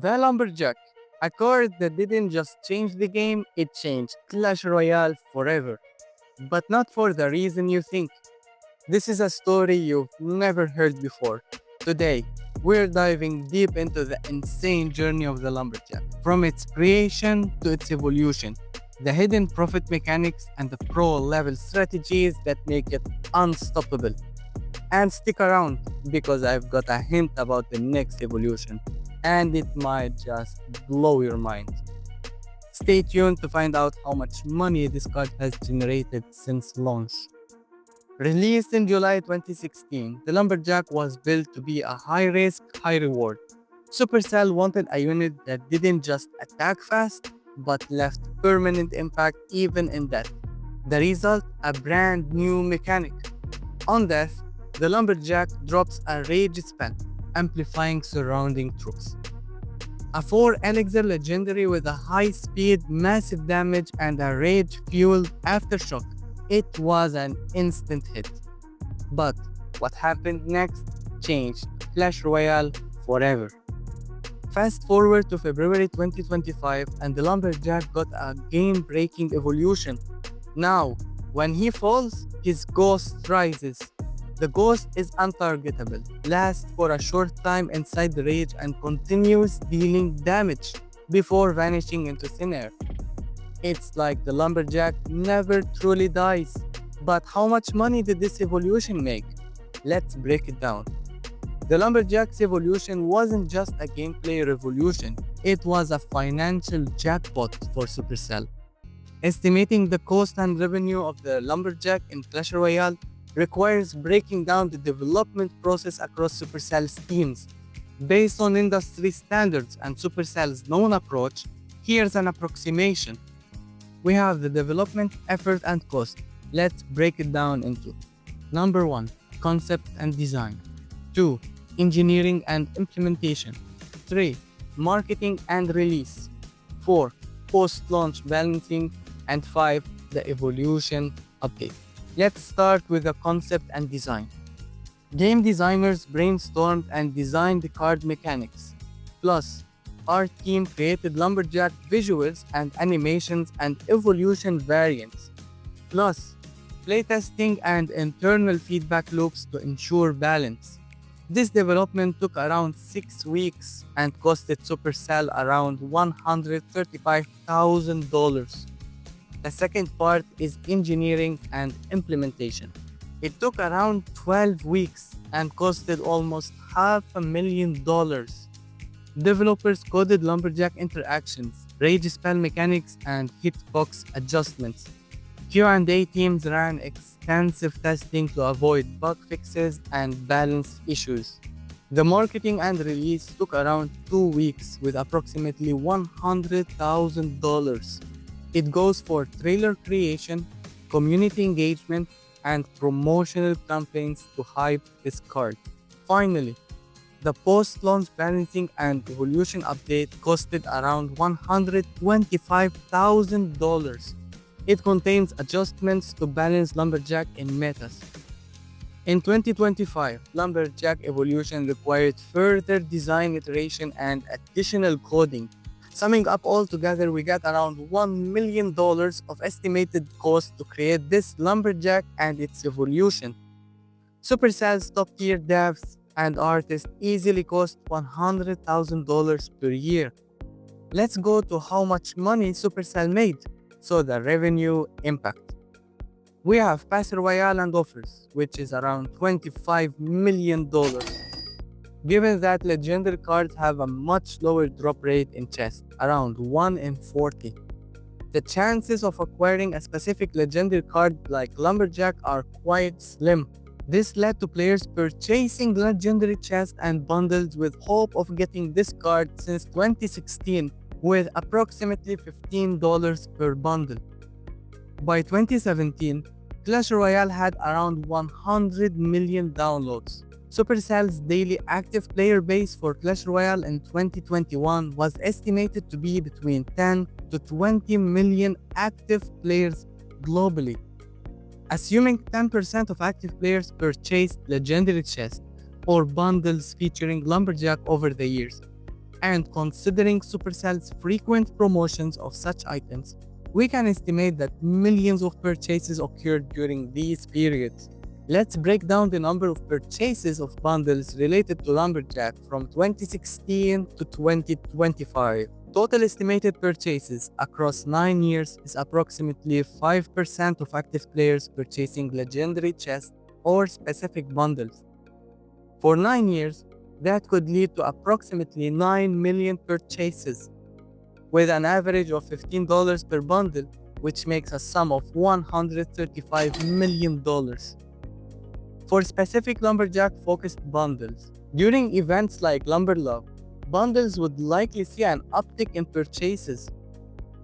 The Lumberjack, a card that didn't just change the game, it changed Clash Royale forever. But not for the reason you think. This is a story you've never heard before. Today, we're diving deep into the insane journey of the Lumberjack, from its creation to its evolution, the hidden profit mechanics and the pro level strategies that make it unstoppable. And stick around because I've got a hint about the next evolution, and it might just blow your mind. Stay tuned to find out how much money this card has generated since launch. Released in July 2016, the Lumberjack was built to be a high risk, high reward. Supercell wanted a unit that didn't just attack fast, but left permanent impact even in death. The result? A brand new mechanic. On death, the Lumberjack drops a rage spell, amplifying surrounding troops. A 4 elixir legendary with a high speed, massive damage, and a rage fueled aftershock. It was an instant hit. But what happened next changed Clash Royale forever. Fast forward to February 2025 and the Lumberjack got a game-breaking evolution. Now, when he falls, his ghost rises. The ghost is untargetable, lasts for a short time inside the rage and continues dealing damage before vanishing into thin air. It's like the Lumberjack never truly dies. But how much money did this evolution make? Let's break it down. The Lumberjack's evolution wasn't just a gameplay revolution, it was a financial jackpot for Supercell. Estimating the cost and revenue of the Lumberjack in Clash Royale requires breaking down the development process across Supercell's teams. Based on industry standards and Supercell's known approach, here's an approximation. We have the development effort and cost. Let's break it down into Number 1. Concept and design. 2. Engineering and implementation. 3. Marketing and release. 4. Post-launch balancing. And 5. The evolution update. Let's start with the concept and design. Game designers brainstormed and designed the card mechanics. Plus, our team created Lumberjack visuals and animations and evolution variants. Plus, playtesting and internal feedback loops to ensure balance. This development took around 6 weeks and costed Supercell around $135,000. The second part is engineering and implementation. It took around 12 weeks and costed almost $500,000. Developers coded Lumberjack interactions, rage spell mechanics, and hitbox adjustments. Q&A teams ran extensive testing to avoid bug fixes and balance issues. The marketing and release took around 2 weeks with approximately $100,000. It goes for trailer creation, community engagement, and promotional campaigns to hype this card. Finally, the post-launch balancing and evolution update costed around $125,000. It contains adjustments to balance Lumberjack in metas. In 2025, Lumberjack Evolution required further design iteration and additional coding. Summing up all together, we got around $1 million of estimated cost to create this Lumberjack and its evolution. Supercell's top-tier devs and artists easily cost $100,000 per year. Let's go to how much money Supercell made, so the revenue impact. We have Pass Royale and offers, which is around $25 million. Given that legendary cards have a much lower drop rate in chest, around 1 in 40. The chances of acquiring a specific legendary card like Lumberjack are quite slim. This led to players purchasing legendary chests and bundles with hope of getting this card since 2016, with approximately $15 per bundle. By 2017, Clash Royale had around 100 million downloads. Supercell's daily active player base for Clash Royale in 2021 was estimated to be between 10 to 20 million active players globally. Assuming 10% of active players purchased legendary chests or bundles featuring Lumberjack over the years, And considering Supercell's frequent promotions of such items, we can estimate that millions of purchases occurred during these periods. Let's break down the number of purchases of bundles related to Lumberjack from 2016 to 2025. Total estimated purchases across 9 years is approximately 5% of active players purchasing legendary chests or specific bundles. For 9 years, that could lead to approximately 9 million purchases, with an average of $15 per bundle, which makes a sum of $135 million. For specific Lumberjack-focused bundles, during events like Lumberlove, bundles would likely see an uptick in purchases.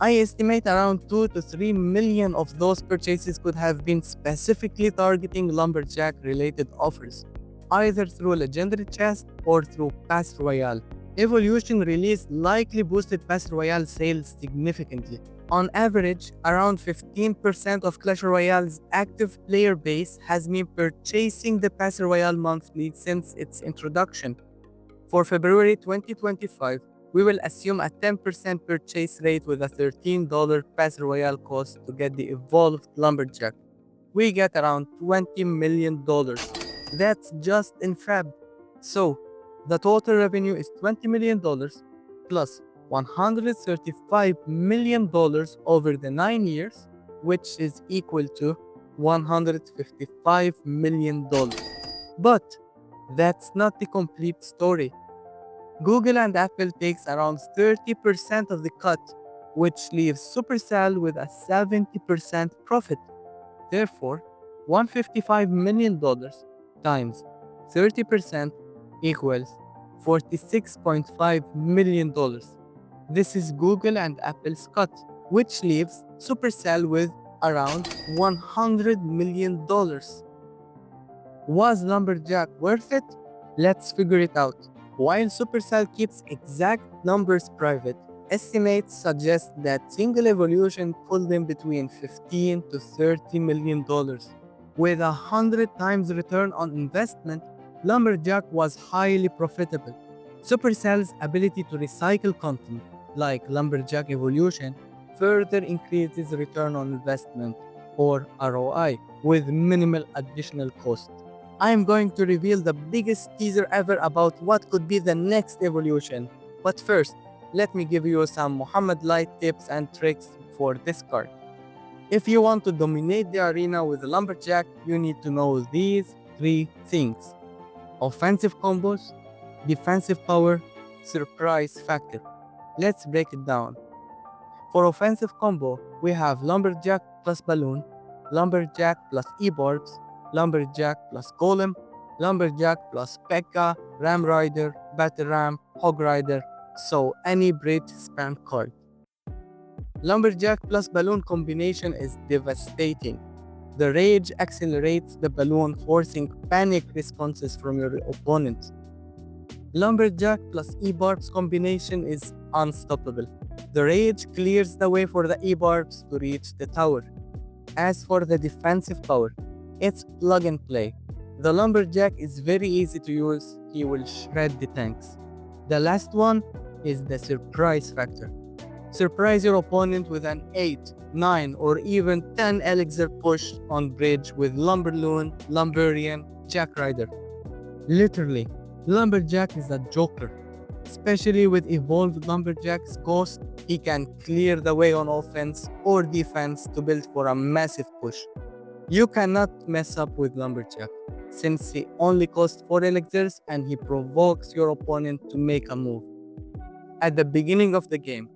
I estimate around 2 to 3 million of those purchases could have been specifically targeting Lumberjack-related offers, either through legendary chests or through Pass Royale. Evolution Release likely boosted Pass Royale sales significantly. On average, around 15% of Clash Royale's active player base has been purchasing the Pass Royale monthly since its introduction. For February 2025, we will assume a 10% purchase rate with a $13 Pass Royale cost to get the evolved Lumberjack. We get around $20 million. That's just in Feb. So, the total revenue is $20 million plus $135 million over the 9 years, which is equal to $155 million. But that's not the complete story. Google and Apple takes around 30% of the cut, which leaves Supercell with a 70% profit. Therefore, $155 million times 30% equals $46.5 million. This is Google and Apple's cut, which leaves Supercell with around $100 million. Was Lumberjack worth it? Let's figure it out. While Supercell keeps exact numbers private, estimates suggest that single evolution pulled in between $15 to $30 million. With 100 times return on investment, Lumberjack was highly profitable. Supercell's ability to recycle content, like Lumberjack Evolution, further increases return on investment, or ROI, with minimal additional cost. I am going to reveal the biggest teaser ever about what could be the next evolution. But first, let me give you some Muhammad Light tips and tricks for this card. If you want to dominate the arena with the Lumberjack, you need to know these 3 things: offensive combos, defensive power, surprise factor. Let's break it down. For offensive combo, we have Lumberjack plus Balloon, Lumberjack plus E-Barbs, Lumberjack plus Golem, Lumberjack plus Pekka, Ram Rider, Battle Ram, Hog Rider, so any bridge spam card. Lumberjack plus Balloon combination is devastating. The rage accelerates the balloon, forcing panic responses from your opponent. Lumberjack plus E-Barbs combination is unstoppable. The rage clears the way for the E-Barbs to reach the tower. As for the defensive power, it's plug and play. The Lumberjack is very easy to use, he will shred the tanks. The last one is the surprise factor. Surprise your opponent with an 8, 9 or even 10 elixir push on bridge with Lumberloon, Lumberian, Jack Rider. Literally, Lumberjack is a joker. Especially with evolved Lumberjack's Ghost, he can clear the way on offense or defense to build for a massive push. You cannot mess up with Lumberjack, since he only costs 4 elixirs and he provokes your opponent to make a move. At the beginning of the game,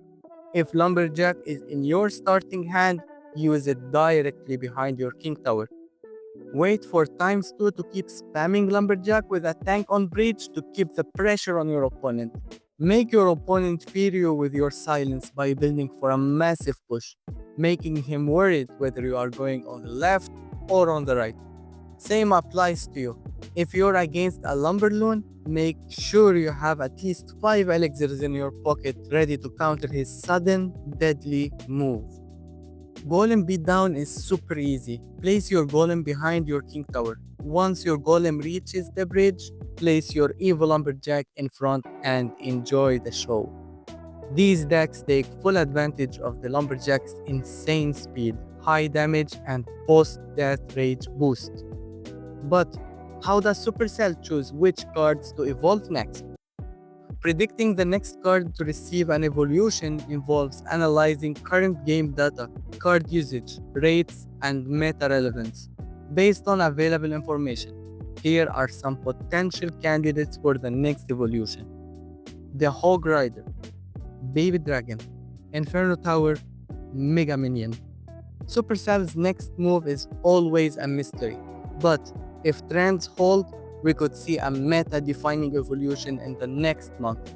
if Lumberjack is in your starting hand, use it directly behind your King Tower. Wait for ×2 to keep spamming Lumberjack with a tank on bridge to keep the pressure on your opponent. Make your opponent fear you with your silence by building for a massive push, making him worried whether you are going on the left or on the right. Same applies to you. If you're against a Lumberloon, make sure you have at least 5 elixirs in your pocket ready to counter his sudden, deadly move. Golem beatdown is super easy. Place your golem behind your king tower. Once your golem reaches the bridge, place your evil lumberjack in front and enjoy the show. These decks take full advantage of the lumberjack's insane speed, high damage, and post-death rage boost. But how does Supercell choose which cards to evolve next? Predicting the next card to receive an evolution involves analyzing current game data, card usage, rates, and meta relevance. Based on available information, here are some potential candidates for the next evolution: the Hog Rider, Baby Dragon, Inferno Tower, Mega Minion. Supercell's next move is always a mystery, but if trends hold, we could see a meta-defining evolution in the next month.